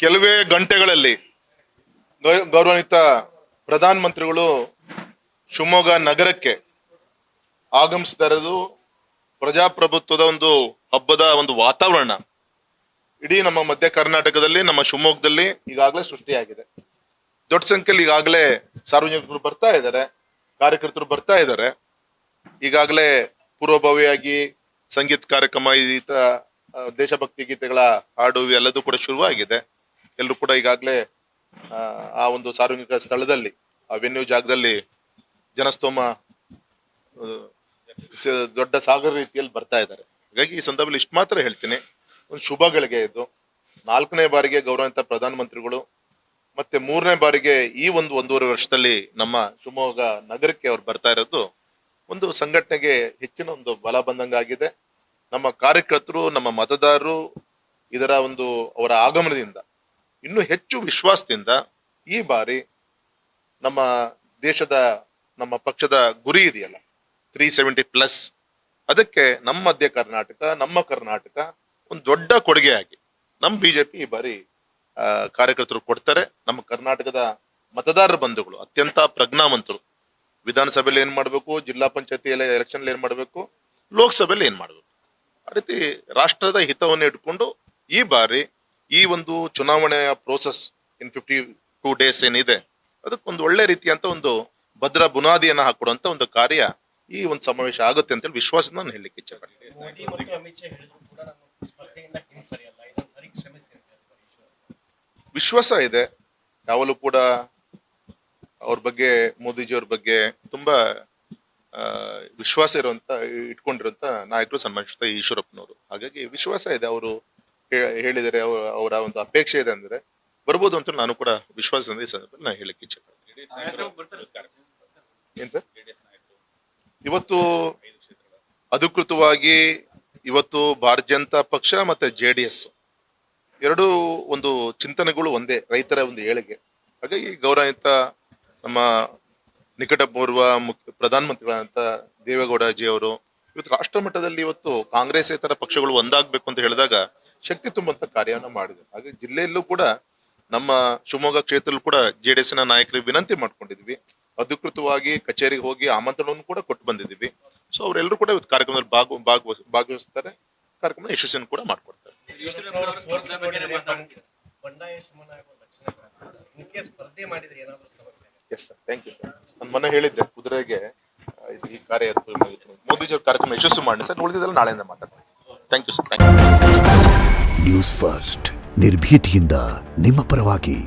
ಕೆಲವೇ ಗಂಟೆಗಳಲ್ಲಿ ಗೌರವಾನ್ವಿತ ಪ್ರಧಾನ ಮಂತ್ರಿಗಳು ಶಿವಮೊಗ್ಗ ನಗರಕ್ಕೆ ಆಗಮಿಸ್ತಾ ಇರೋದು ಪ್ರಜಾಪ್ರಭುತ್ವದ ಒಂದು ಹಬ್ಬದ ಒಂದು ವಾತಾವರಣ ಇಡೀ ನಮ್ಮ ಮಧ್ಯ ಕರ್ನಾಟಕದಲ್ಲಿ, ನಮ್ಮ ಶಿವಮೊಗ್ಗದಲ್ಲಿ ಈಗಾಗಲೇ ಸೃಷ್ಟಿಯಾಗಿದೆ. ದೊಡ್ಡ ಸಂಖ್ಯೆಯಲ್ಲಿ ಈಗಾಗಲೇ ಸಾರ್ವಜನಿಕರು ಬರ್ತಾ ಇದ್ದಾರೆ, ಕಾರ್ಯಕರ್ತರು ಬರ್ತಾ ಇದ್ದಾರೆ. ಈಗಾಗಲೇ ಪೂರ್ವಭಾವಿಯಾಗಿ ಸಂಗೀತ ಕಾರ್ಯಕ್ರಮ, ದೇಶಭಕ್ತಿ ಗೀತೆಗಳ ಹಾಡು ಎಲ್ಲದೂ ಕೂಡ ಶುರುವಾಗಿದೆ. ಎಲ್ಲರೂ ಕೂಡ ಈಗಾಗಲೇ ಆ ಒಂದು ಸಾರ್ವಜನಿಕ ಸ್ಥಳದಲ್ಲಿ, ಆ ವೆನ್ಯೂ ಜಾಗದಲ್ಲಿ ಜನಸ್ತೋಮ ದೊಡ್ಡ ಸಾಗರ ರೀತಿಯಲ್ಲಿ ಬರ್ತಾ ಇದ್ದಾರೆ. ಹಾಗಾಗಿ ಈ ಸಂದರ್ಭದಲ್ಲಿ ಇಷ್ಟು ಮಾತ್ರ ಹೇಳ್ತೀನಿ, ಒಂದು ಶುಭ ಗಳಿಗೆ ಇದು 4ನೇ ಬಾರಿಗೆ ಗೌರವಾನ್ವಿತ ಪ್ರಧಾನ ಮಂತ್ರಿಗಳು ಮತ್ತೆ 3ನೇ ಬಾರಿಗೆ ಈ ಒಂದೂವರೆ ವರ್ಷದಲ್ಲಿ ನಮ್ಮ ಶಿವಮೊಗ್ಗ ನಗರಕ್ಕೆ ಅವ್ರು ಬರ್ತಾ ಇರೋದು ಒಂದು ಸಂಘಟನೆಗೆ ಹೆಚ್ಚಿನ ಒಂದು ಬಲ ಬಂದಂಗಾಗಿದೆ. ನಮ್ಮ ಕಾರ್ಯಕರ್ತರು, ನಮ್ಮ ಮತದಾರರು ಇದರ ಒಂದು ಅವರ ಆಗಮನದಿಂದ ಇನ್ನೂ ಹೆಚ್ಚು ವಿಶ್ವಾಸದಿಂದ ಈ ಬಾರಿ ನಮ್ಮ ದೇಶದ, ನಮ್ಮ ಪಕ್ಷದ ಗುರಿ ಇದೆಯಲ್ಲ 370+, ಅದಕ್ಕೆ ನಮ್ಮ ಮಧ್ಯ ಕರ್ನಾಟಕ, ನಮ್ಮ ಕರ್ನಾಟಕ ಒಂದು ದೊಡ್ಡ ಕೊಡುಗೆಯಾಗಿ ನಮ್ಮ ಬಿಜೆಪಿ ಈ ಬಾರಿ ಕಾರ್ಯಕರ್ತರು ಕೊಡ್ತಾರೆ. ನಮ್ಮ ಕರ್ನಾಟಕದ ಮತದಾರರ ಬಂಧುಗಳು ಅತ್ಯಂತ ಪ್ರಜ್ಞಾವಂತರು. ವಿಧಾನಸಭೆಯಲ್ಲಿ ಏನ್ ಮಾಡ್ಬೇಕು, ಜಿಲ್ಲಾ ಪಂಚಾಯತಿ ಎಲೆಕ್ಷನ್ ಏನ್ ಮಾಡ್ಬೇಕು, ಲೋಕಸಭೆಯಲ್ಲಿ ಏನ್ ಮಾಡ್ಬೇಕು, ಆ ರೀತಿ ರಾಷ್ಟ್ರದ ಹಿತವನ್ನು ಇಟ್ಕೊಂಡು ಈ ಬಾರಿ ಈ ಒಂದು ಚುನಾವಣೆಯ ಪ್ರೋಸೆಸ್ ಇನ್ 52 ಡೇಸ್ ಏನಿದೆ ಅದಕ್ಕೊಂದು ಒಳ್ಳೆ ರೀತಿಯಂತ ಒಂದು ಭದ್ರ ಬುನಾದಿಯನ್ನ ಹಾಕೊಡುವಂತ ಒಂದು ಕಾರ್ಯ ಈ ಒಂದು ಸಮಾವೇಶ ಆಗುತ್ತೆ ಅಂತೇಳಿ ವಿಶ್ವಾಸ ನಾನು ಹೇಳಲಿಕ್ಕೆ ಇಚ್ಛೆ ಪಡ್ತೀನಿ. ವಿಶ್ವಾಸ ಇದೆ, ಯಾವಾಗಲೂ ಕೂಡ ಅವ್ರ ಬಗ್ಗೆ, ಮೋದಿಜಿಯವ್ರ ಬಗ್ಗೆ ತುಂಬಾ ವಿಶ್ವಾಸ ಇಟ್ಕೊಂಡಿರುವಂತ ನಾಯಕರು ಸನ್ಮಾನಿಸಿದ ಈಶ್ವರಪ್ಪನವರು. ಹಾಗಾಗಿ ವಿಶ್ವಾಸ ಇದೆ, ಅವರು ಹೇಳಿದರೆ, ಅವರ ಒಂದು ಅಪೇಕ್ಷೆ ಇದೆ ಅಂದ್ರೆ ಬರ್ಬೋದು ಅಂತ ನಾನು ಕೂಡ ವಿಶ್ವಾಸದಿಂದ ಈ ಸಂದರ್ಭದಲ್ಲಿ ನಾನು ಹೇಳಲಿಕ್ಕೆ ಇಚ್ಛೆ ಪಡ್ತೀನಿ. ಏನ್ ಸರ್, ಇವತ್ತು ಅಧಿಕೃತವಾಗಿ ಇವತ್ತು ಭಾರತೀಯ ಜನತಾ ಪಕ್ಷ ಮತ್ತೆ JDS ಎರಡೂ ಒಂದು ಚಿಂತನೆಗಳು ಒಂದೇ, ರೈತರ ಒಂದು ಏಳಿಗೆ. ಹಾಗಾಗಿ ಗೌರವಾನ್ವಿತ ನಮ್ಮ ನಿಕಟಪೂರ್ವ ಪ್ರಧಾನ ಮಂತ್ರಿಗಳಂತ ದೇವೇಗೌಡಜಿ ಅವರು ಇವತ್ತು ರಾಷ್ಟ್ರ ಮಟ್ಟದಲ್ಲಿ ಇವತ್ತು ಕಾಂಗ್ರೆಸ್ಸೇತರ ಪಕ್ಷಗಳು ಒಂದಾಗಬೇಕು ಅಂತ ಹೇಳಿದಾಗ ಶಕ್ತಿ ತುಂಬುವಂತ ಕಾರ್ಯವನ್ನ ಮಾಡಿದೆ. ಹಾಗೆ ಜಿಲ್ಲೆಯಲ್ಲೂ ಕೂಡ ನಮ್ಮ ಶಿವಮೊಗ್ಗ ಕ್ಷೇತ್ರದಲ್ಲೂ ಕೂಡ JDS ನ ನಾಯಕರಿಗೆ ವಿನಂತಿ ಮಾಡ್ಕೊಂಡಿದ್ವಿ, ಅಧಿಕೃತವಾಗಿ ಕಚೇರಿಗೆ ಹೋಗಿ ಆಮಂತ್ರಣವನ್ನು ಕೂಡ ಕೊಟ್ಟು ಬಂದಿದ್ದೀವಿ. ಸೊ ಅವರೆಲ್ಲರೂ ಕೂಡ ಇವತ್ತು ಕಾರ್ಯಕ್ರಮದಲ್ಲಿ ಭಾಗವಹಿಸ್ತಾರೆ, ಕಾರ್ಯಕ್ರಮ ಯಶಸ್ವಿಯನ್ನು ಕೂಡ ಮಾಡ್ಕೊಡ್ತಾರೆ. Yes sir, thank you sir. ನಾನು ಮೊನ್ನೆ ಹೇಳಿದ್ದೆ ಕುದುರೆಗೆ ಈ ಕಾರ್ಯ ಮೋದಿಜಿ ಅವ್ರ ಕಾರ್ಯಕ್ರಮ ಯಶಸ್ವಿ ಮಾಡಿ ಸರ್, ಉಳಿದಿದ್ದೆಲ್ಲ ನಾಳೆಯಿಂದ ಮಾತಾಡ್ತೀನಿ. Thank you sir, thank you. News first, ನಿರ್ಭೀತಿಯಿಂದ ನಿಮ್ಮ ಪರವಾಗಿ.